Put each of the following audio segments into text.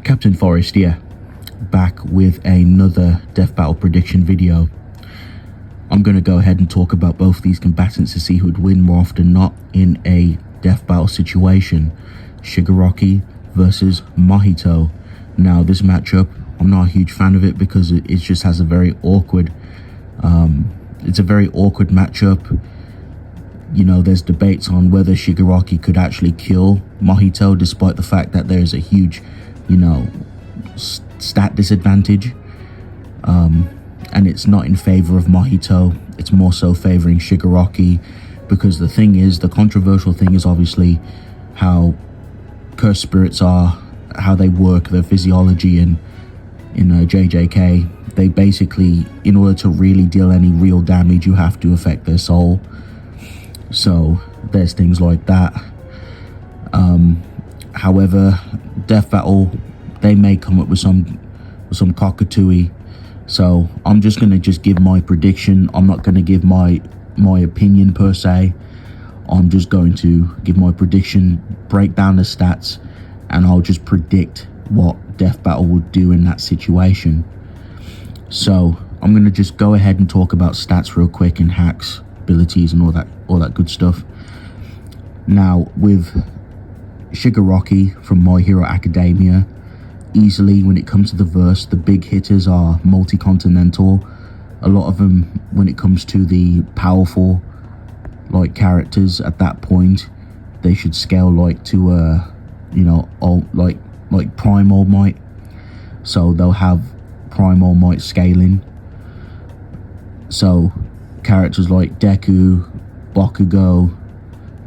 Captain Forest, yeah, back with another death battle prediction video. I'm going to go ahead and talk about both these combatants to see who would win more often not in a death battle situation. Shigaraki versus Mahito. Now, this matchup, I'm not a huge fan of it because it just has a very awkward, it's a very awkward matchup. You know, there's debates on whether Shigaraki could actually kill Mahito, despite the fact that there's a huge, you know, stat disadvantage. And it's not in favor of Mahito. It's more so favoring Shigaraki, because the thing is, the controversial thing is obviously how cursed spirits are, how they work, their physiology, and in JJK, they basically, in order to really deal any real damage, you have to affect their soul. So there's things like that. However, death battle, they may come up with some cockatooey. So I'm just gonna give my prediction. I'm not gonna give my opinion per se. I'm just going to give my prediction, break down the stats, and I'll just predict what death battle would do in that situation. So I'm gonna just go ahead and talk about stats real quick, and hacks, abilities, and all that good stuff. Now, with Shigaraki from My Hero Academia, easily when it comes to the verse, the big hitters are multi-continental. A lot of them, when it comes to the powerful like characters at that point, they should scale like to you know, like Prime All Might. So they'll have Prime All Might scaling. So characters like Deku, Bakugo,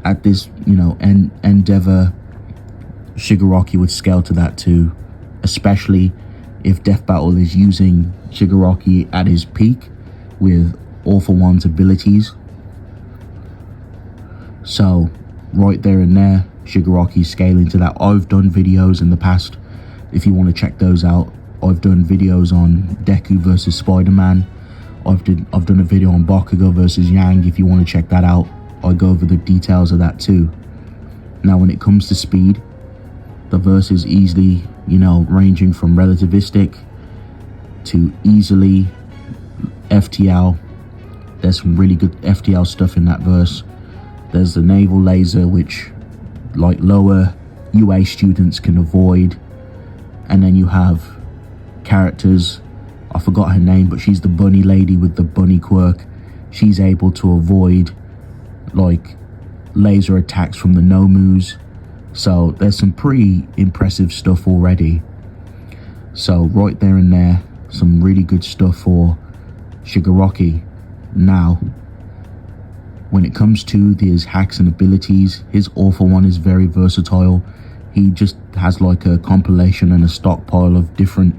at this, you know, Endeavor, Shigaraki would scale to that too, especially if death battle is using Shigaraki at his peak with All For One's abilities. So right there and there, Shigaraki scaling to that. I've done videos in the past, if you want to check those out. I've done videos on Deku versus Spiderman. I've done a video on Bakugo versus Yang. If you want to check that out, I go over the details of that too. Now, when it comes to speed, the verse is easily, you know, ranging from relativistic to easily FTL. There's some really good FTL stuff in that verse. There's the naval laser, which like lower UA students can avoid. And then you have characters, I forgot her name, but she's the bunny lady with the bunny quirk. She's able to avoid like laser attacks from the Nomus. So there's some pretty impressive stuff already. So right there and there, some really good stuff for Shigaraki. Now, when it comes to his hacks and abilities, his All For One is very versatile. He just has like a compilation and a stockpile of different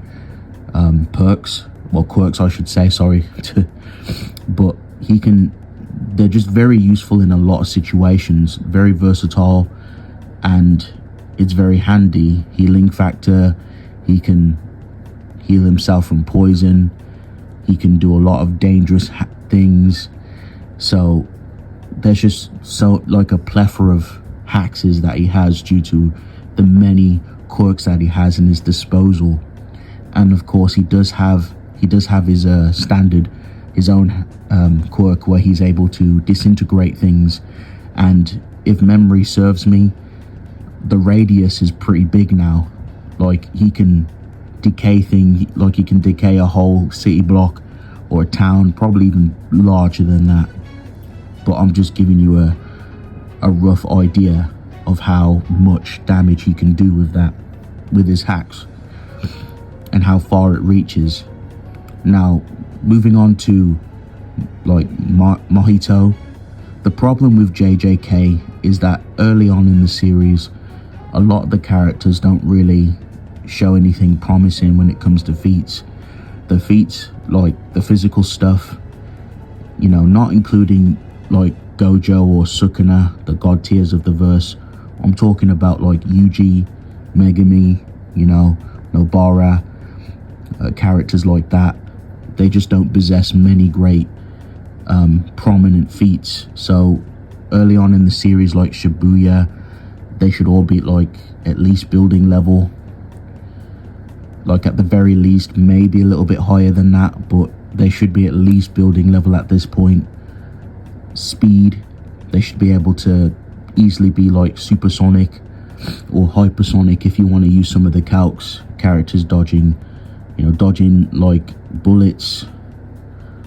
perks, well, quirks I should say, sorry. But they're just very useful in a lot of situations, very versatile, and it's very handy. Healing factor, he can heal himself from poison, he can do a lot of dangerous things. So there's just so like a plethora of hacks that he has due to the many quirks that he has in his disposal. And of course, he does have his standard, his own quirk, where he's able to disintegrate things. And if memory serves me, the radius is pretty big now. Like, he can decay things, like he can decay a whole city block or a town, probably even larger than that. But I'm just giving you a rough idea of how much damage he can do with that, with his hacks, and how far it reaches. Now, moving on to like Mahito, the problem with JJK is that early on in the series, a lot of the characters don't really show anything promising when it comes to feats. The feats, like the physical stuff, you know, not including like Gojo or Sukuna, the god tiers of the verse. I'm talking about like Yuji, Megumi, you know, Nobara, characters like that. They just don't possess many great prominent feats. So early on in the series, like Shibuya, they should all be like at least building level. Like at the very least, maybe a little bit higher than that, but they should be at least building level at this point. Speed, they should be able to easily be like supersonic or hypersonic if you want to use some of the calcs characters dodging, dodging like bullets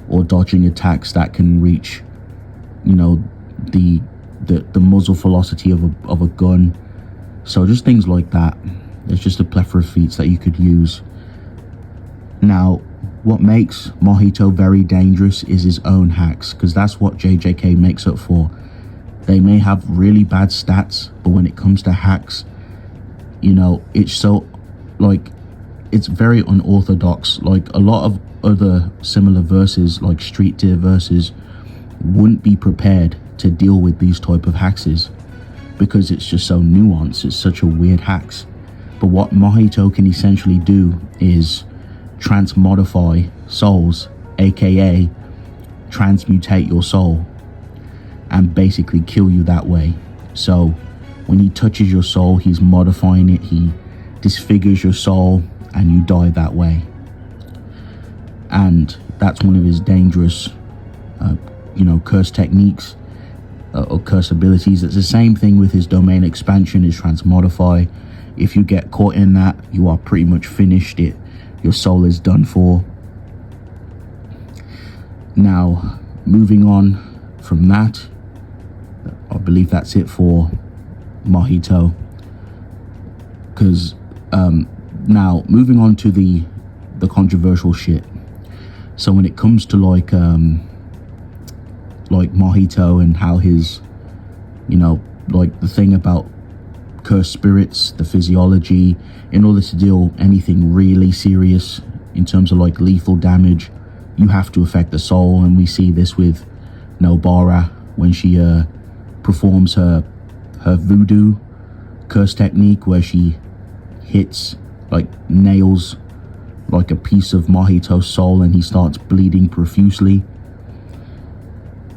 or dodging attacks that can reach, the muzzle velocity of a gun. So just things like that. There's just a plethora of feats that you could use. Now, what makes Mahito very dangerous is his own hacks, because that's what JJK makes up for. They may have really bad stats, but when it comes to hacks, it's so, like, it's very unorthodox. Like, a lot of other similar verses, like Street Tier verses, wouldn't be prepared to deal with these type of hacks, because it's just so nuanced. It's such a weird hacks. But what Mahito can essentially do is transmodify souls, aka transmutate your soul, and basically kill you that way. So when he touches your soul, he's modifying it, he disfigures your soul, and you die that way. And that's one of his dangerous curse techniques or curse abilities. It's the same thing with his domain expansion, his transmodify. If you get caught in that, you are pretty much finished. Your soul is done for. Now, moving on from that, I believe that's it for Mahito. Because now, moving on to the controversial shit. So when it comes to like Mahito and how his, like the thing about cursed spirits, the physiology, in order to deal anything really serious in terms of like lethal damage, you have to affect the soul. And we see this with Nobara when she performs her voodoo curse technique, where she hits, like nails like a piece of Mahito's soul, and he starts bleeding profusely.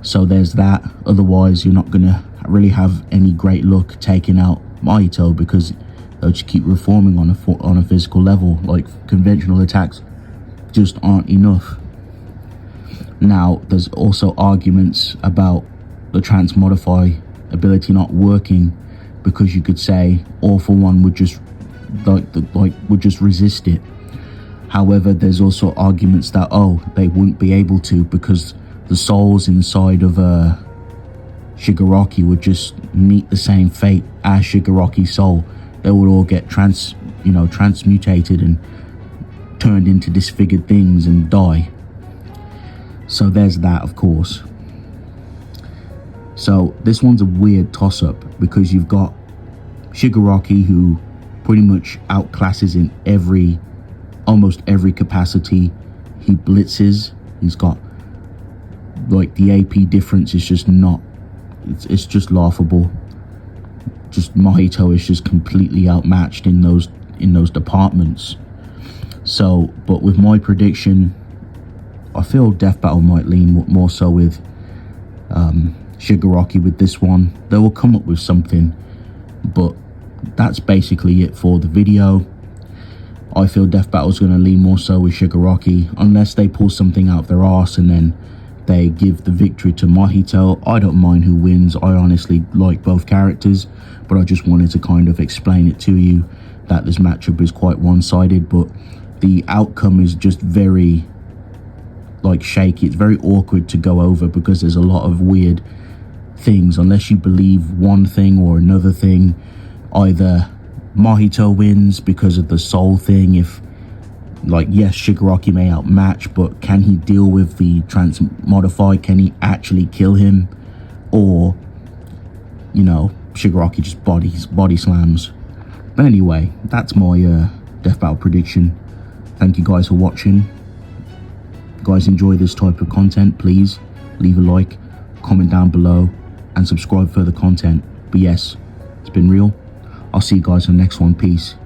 So there's that. Otherwise, you're not gonna really have any great luck taking out Mahito, because they'll just keep reforming on a physical level. Like, conventional attacks just aren't enough. Now, there's also arguments about the transmodify ability not working, because you could say All For One would just would just resist it. However, there's also arguments that they wouldn't be able to, because the souls inside of Shigaraki would just meet the same fate as Shigaraki's soul. They would all get transmutated and turned into disfigured things and die. So there's that, of course. So this one's a weird toss-up, because you've got Shigaraki, who pretty much outclasses in almost every capacity. He blitzes. He's got, like, the AP difference is just not, it's just laughable. Just Mahito is just completely outmatched in those departments. So, but with my prediction, I feel Death Battle might lean more so with Shigaraki with this one. They will come up with something, but that's basically it for the video. I feel Death Battle is going to lean more so with Shigaraki, unless they pull something out their arse and then they give the victory to Mahito. I don't mind who wins. I honestly like both characters, but I just wanted to kind of explain it to you that this matchup is quite one-sided, but the outcome is just very, like, shaky. It's very awkward to go over, because there's a lot of weird things. Unless you believe one thing or another thing, either Mahito wins because of the soul thing. If, like, yes, Shigaraki may outmatch, but can he deal with the transmodify? Can he actually kill him? Or, Shigaraki just body slams. But anyway, that's my Death Battle prediction. Thank you guys for watching. If you guys enjoy this type of content, please leave a like, comment down below, and subscribe for further content. But yes, it's been real. I'll see you guys on the next one. Peace.